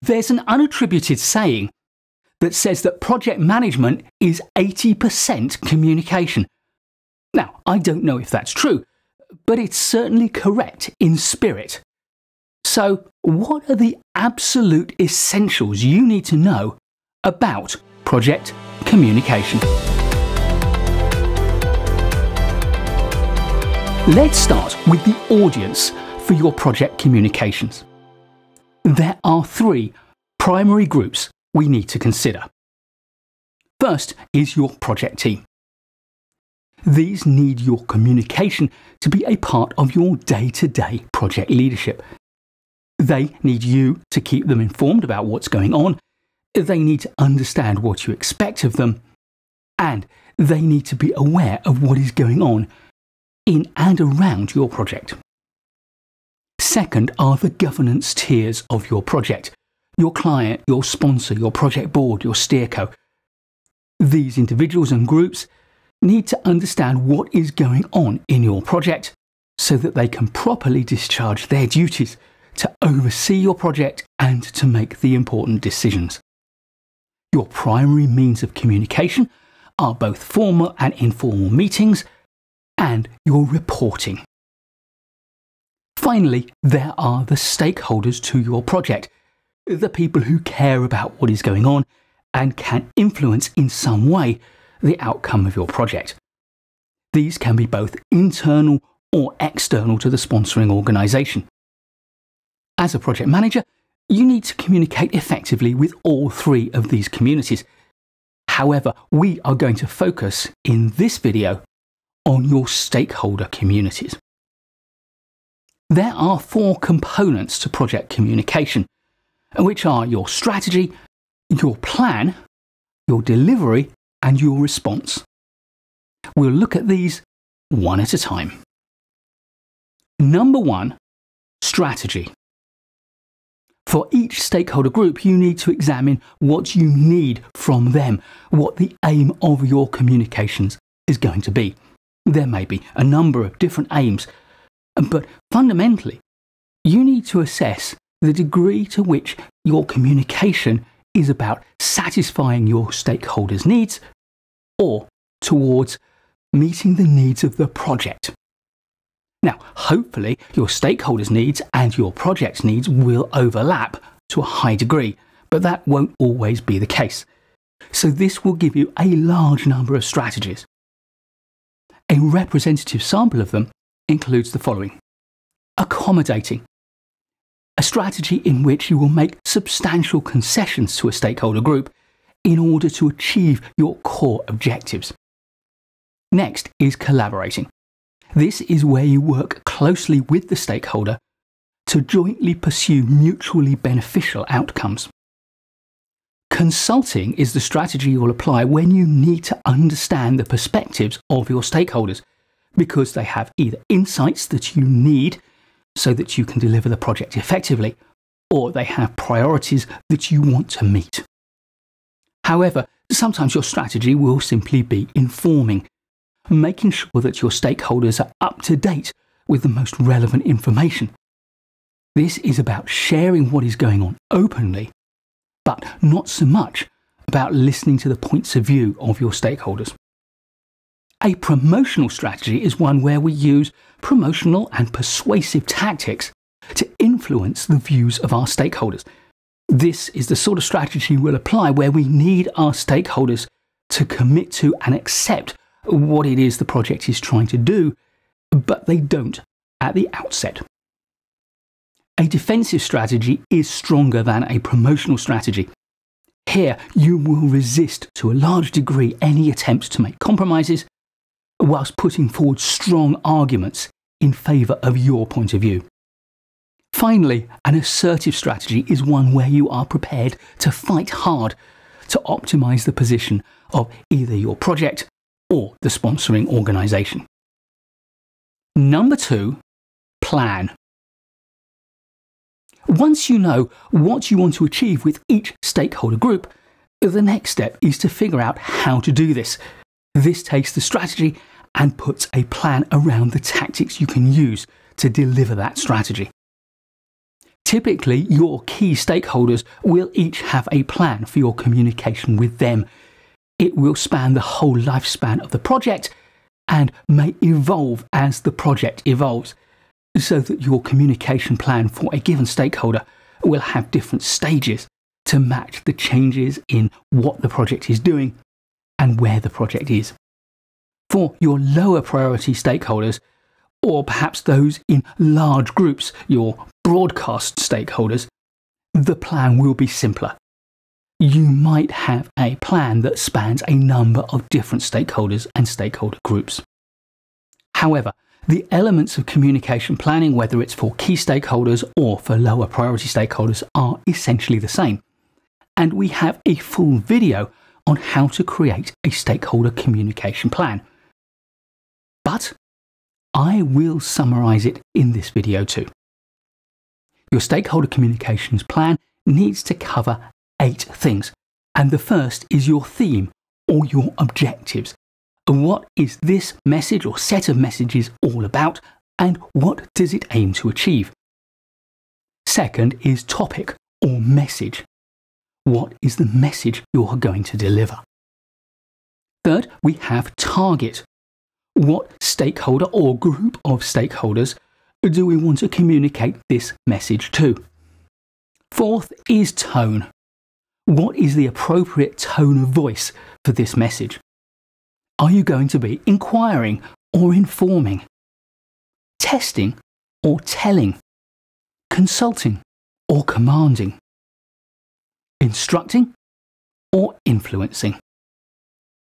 There's an unattributed saying that says that project management is 80% communication. Now, I don't know if that's true, but it's certainly correct in spirit. So, what are the absolute essentials you need to know about project communication? Let's start with the audience for your project communications. There are three primary groups we need to consider. First is your project team. These need your communication to be a part of your day-to-day project leadership. They need you to keep them informed about what's going on, they need to understand what you expect of them, and they need to be aware of what is going on in and around your project. Second are the governance tiers of your project. Your client, your sponsor, your project board, your steerco. These individuals and groups need to understand what is going on in your project so that they can properly discharge their duties to oversee your project and to make the important decisions. Your primary means of communication are both formal and informal meetings and your reporting. Finally, there are the stakeholders to your project, the people who care about what is going on and can influence in some way the outcome of your project. These can be both internal or external to the sponsoring organisation. As a project manager, you need to communicate effectively with all three of these communities. However, we are going to focus in this video on your stakeholder communities. There are four components to project communication, which are your strategy, your plan, your delivery, and your response. We'll look at these one at a time. Number one, strategy. For each stakeholder group, you need to examine what you need from them, what the aim of your communications is going to be. There may be a number of different aims, but fundamentally, you need to assess the degree to which your communication is about satisfying your stakeholders' needs or towards meeting the needs of the project. Now, hopefully, your stakeholders' needs and your project's needs will overlap to a high degree, but that won't always be the case. So this will give you a large number of strategies. A representative sample of them includes the following. Accommodating. A strategy in which you will make substantial concessions to a stakeholder group in order to achieve your core objectives. Next is collaborating. This is where you work closely with the stakeholder to jointly pursue mutually beneficial outcomes. Consulting is the strategy you'll apply when you need to understand the perspectives of your stakeholders because they have either insights that you need so that you can deliver the project effectively, or they have priorities that you want to meet. However, sometimes your strategy will simply be informing, making sure that your stakeholders are up to date with the most relevant information. This is about sharing what is going on openly, but not so much about listening to the points of view of your stakeholders. A promotional strategy is one where we use promotional and persuasive tactics to influence the views of our stakeholders. This is the sort of strategy we'll apply where we need our stakeholders to commit to and accept what it is the project is trying to do, but they don't at the outset. A defensive strategy is stronger than a promotional strategy. Here, you will resist to a large degree any attempts to make compromises, whilst putting forward strong arguments in favour of your point of view. Finally, an assertive strategy is one where you are prepared to fight hard to optimise the position of either your project or the sponsoring organisation. Number two, plan. Once you know what you want to achieve with each stakeholder group, the next step is to figure out how to do this. This takes the strategy and puts a plan around the tactics you can use to deliver that strategy. Typically, your key stakeholders will each have a plan for your communication with them. It will span the whole lifespan of the project and may evolve as the project evolves, so that your communication plan for a given stakeholder will have different stages to match the changes in what the project is doing and where the project is. For your lower priority stakeholders, or perhaps those in large groups, your broadcast stakeholders, the plan will be simpler. You might have a plan that spans a number of different stakeholders and stakeholder groups. However, the elements of communication planning, whether it's for key stakeholders or for lower priority stakeholders, are essentially the same. And we have a full video on how to create a stakeholder communication plan. But I will summarize it in this video too. Your stakeholder communications plan needs to cover 8 things. And the first is your theme or your objectives. What is this message or set of messages all about, and what does it aim to achieve? Second is topic or message. What is the message you're going to deliver? Third, we have target. What stakeholder or group of stakeholders do we want to communicate this message to? Fourth is tone. What is the appropriate tone of voice for this message? Are you going to be inquiring or informing? Testing or telling? Consulting or commanding? Instructing or influencing?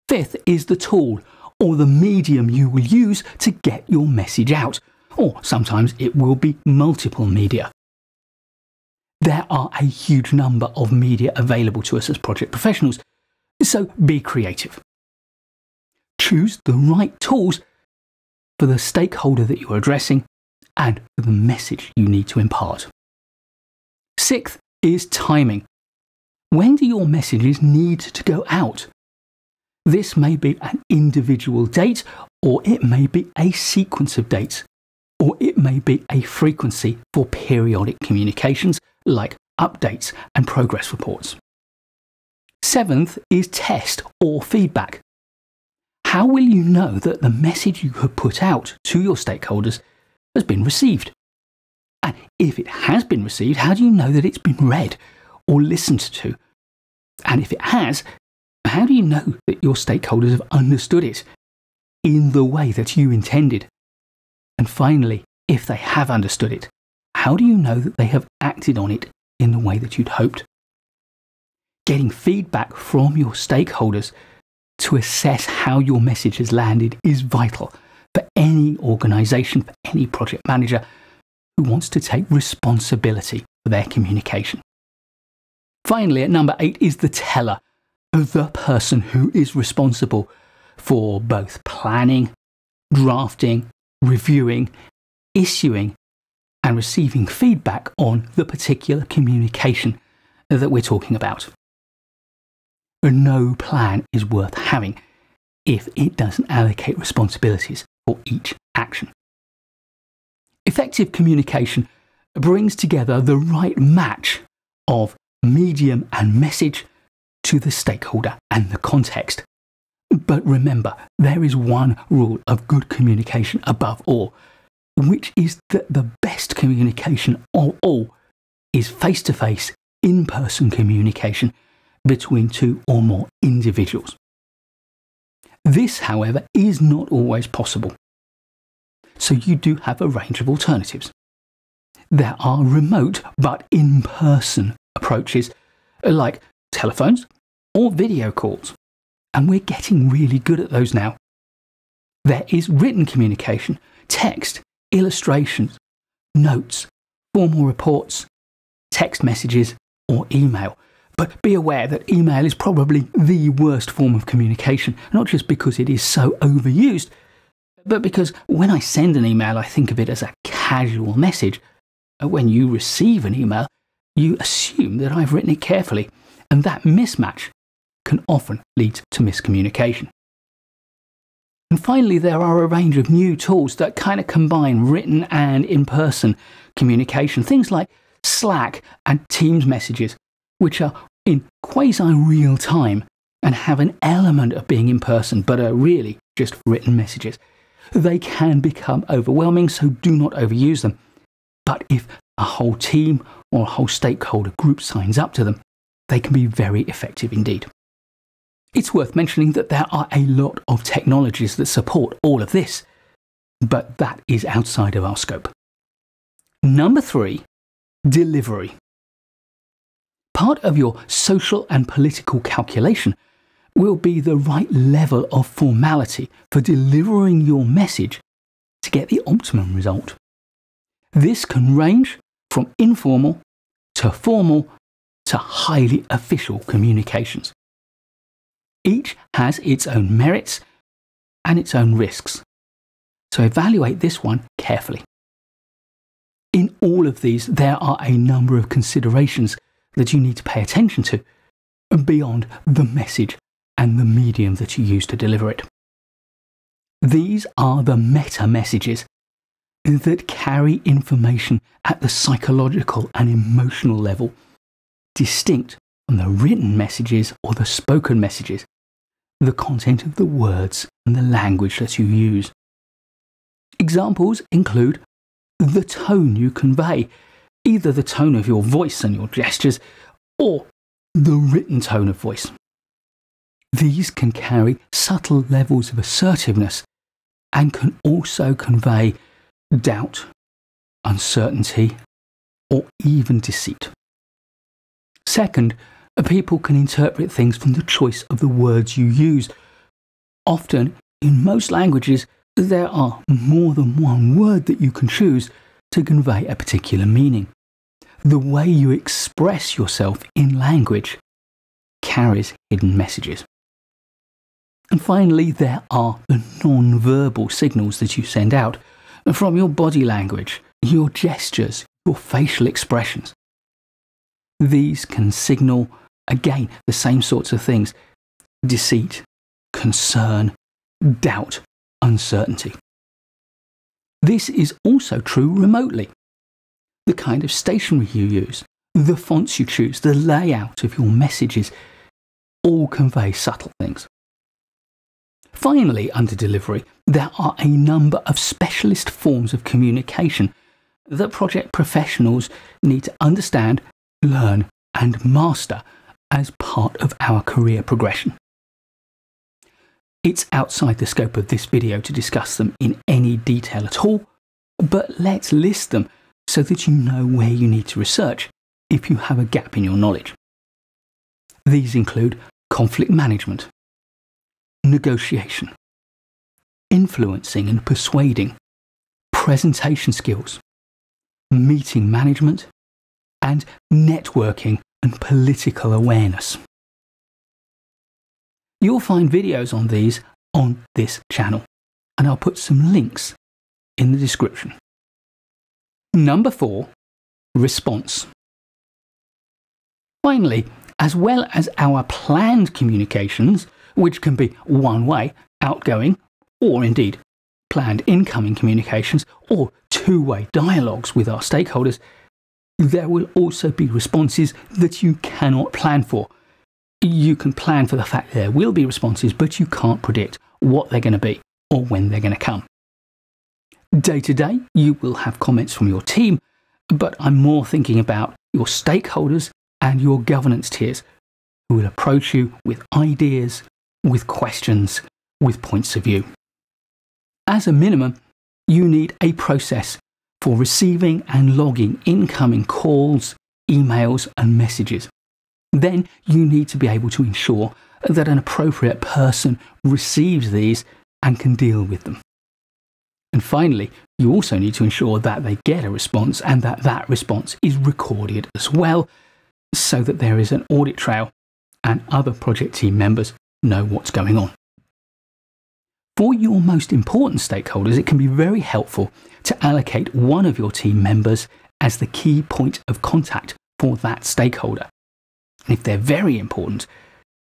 Fifth is the tool or the medium you will use to get your message out, or sometimes it will be multiple media. There are a huge number of media available to us as project professionals, so be creative. Choose the right tools for the stakeholder that you're addressing and for the message you need to impart. Sixth is timing. When do your messages need to go out? This may be an individual date, or it may be a sequence of dates, or it may be a frequency for periodic communications like updates and progress reports. Seventh is test or feedback. How will you know that the message you have put out to your stakeholders has been received? And if it has been received, how do you know that it's been read or listened to? And if it has, how do you know that your stakeholders have understood it in the way that you intended? And finally, if they have understood it, how do you know that they have acted on it in the way that you'd hoped? Getting feedback from your stakeholders to assess how your message has landed is vital for any organisation, for any project manager who wants to take responsibility for their communication. Finally, at number 8 is the teller, the person who is responsible for both planning, drafting, reviewing, issuing, and receiving feedback on the particular communication that we're talking about. No plan is worth having if it doesn't allocate responsibilities for each action. Effective communication brings together the right match of medium and message to the stakeholder and the context. But remember, there is one rule of good communication above all, which is that the best communication of all is face-to-face, in-person communication between 2 or more individuals. This, however, is not always possible. So you do have a range of alternatives. There are remote but in-person approaches like telephones or video calls, and we're getting really good at those now. There is written communication, text, illustrations, notes, formal reports, text messages, or email. But be aware that email is probably the worst form of communication, not just because it is so overused, but because when I send an email, I think of it as a casual message. When you receive an email, you assume that I've written it carefully, and that mismatch can often lead to miscommunication. And finally, there are a range of new tools that kind of combine written and in-person communication. Things like Slack and Teams messages, which are in quasi-real time and have an element of being in person, but are really just written messages. They can become overwhelming, so do not overuse them. But if a whole team or a whole stakeholder group signs up to them, they can be very effective indeed. It's worth mentioning that there are a lot of technologies that support all of this, but that is outside of our scope. Number 3, delivery. Part of your social and political calculation will be the right level of formality for delivering your message to get the optimum result. This can range from informal to formal to highly official communications. Each has its own merits and its own risks, so evaluate this one carefully. In all of these, there are a number of considerations that you need to pay attention to beyond the message and the medium that you use to deliver it. These are the meta messages that carry information at the psychological and emotional level, distinct from the written messages or the spoken messages, the content of the words and the language that you use. Examples include the tone you convey, either the tone of your voice and your gestures, or the written tone of voice. These can carry subtle levels of assertiveness and can also convey doubt, uncertainty, or even deceit. Second, people can interpret things from the choice of the words you use. Often, in most languages, there are more than one word that you can choose to convey a particular meaning. The way you express yourself in language carries hidden messages. And finally, there are the non-verbal signals that you send out from your body language, your gestures, your facial expressions. These can signal, again, the same sorts of things: deceit, concern, doubt, uncertainty. This is also true remotely. The kind of stationery you use, the fonts you choose, the layout of your messages all convey subtle things. Finally, under delivery, there are a number of specialist forms of communication that project professionals need to understand, learn, and master as part of our career progression. It's outside the scope of this video to discuss them in any detail at all, but let's list them so that you know where you need to research if you have a gap in your knowledge. These include conflict management, negotiation, influencing and persuading, presentation skills, meeting management, and networking and political awareness. You'll find videos on these on this channel, and I'll put some links in the description. Number 4, response. Finally, as well as our planned communications, which can be one-way, outgoing, or indeed planned incoming communications, or two-way dialogues with our stakeholders, there will also be responses that you cannot plan for. You can plan for the fact there will be responses, but you can't predict what they're going to be or when they're going to come. Day to day, you will have comments from your team, but I'm more thinking about your stakeholders and your governance tiers, who will approach you with ideas, with questions, with points of view. As a minimum, you need a process for receiving and logging incoming calls, emails, and messages. Then you need to be able to ensure that an appropriate person receives these and can deal with them. And finally, you also need to ensure that they get a response and that that response is recorded as well, so that there is an audit trail and other project team members know what's going on. For your most important stakeholders, it can be very helpful to allocate one of your team members as the key point of contact for that stakeholder. And if they're very important,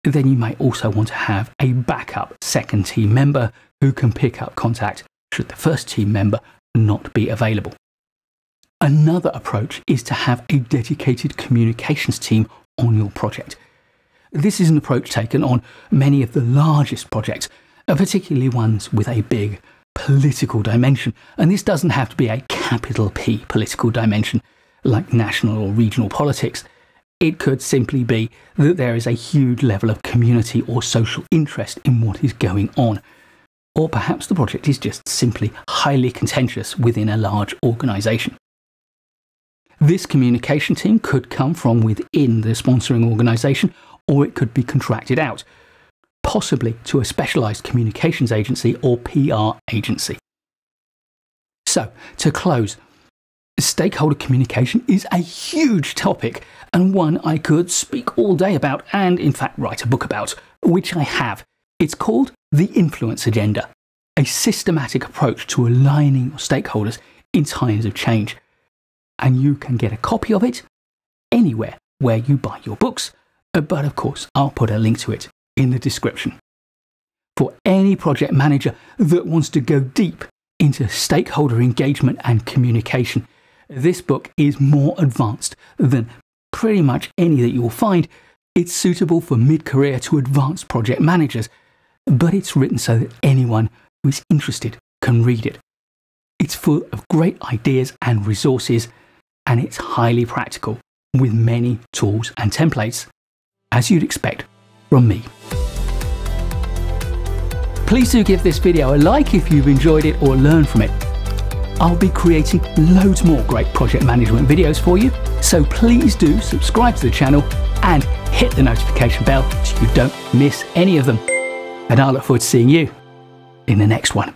then you may also want to have a backup second team member who can pick up contact should the first team member not be available. Another approach is to have a dedicated communications team on your project. This is an approach taken on many of the largest projects, particularly ones with a big political dimension. And this doesn't have to be a capital P political dimension like national or regional politics. It could simply be that there is a huge level of community or social interest in what is going on. Or perhaps the project is just simply highly contentious within a large organisation. This communication team could come from within the sponsoring organisation, or it could be contracted out, possibly to a specialised communications agency or PR agency. So, to close, stakeholder communication is a huge topic and one I could speak all day about and in fact write a book about, which I have. It's called The Influence Agenda, a systematic approach to aligning your stakeholders in times of change. And you can get a copy of it anywhere where you buy your books, but of course I'll put a link to it in the description. For any project manager that wants to go deep into stakeholder engagement and communication, this book is more advanced than pretty much any that you'll find. It's suitable for mid-career to advanced project managers, but it's written so that anyone who is interested can read it. It's full of great ideas and resources, and it's highly practical with many tools and templates, as you'd expect from me. Please do give this video a like if you've enjoyed it or learned from it. I'll be creating loads more great project management videos for you, so please do subscribe to the channel and hit the notification bell so you don't miss any of them. And I look forward to seeing you in the next one.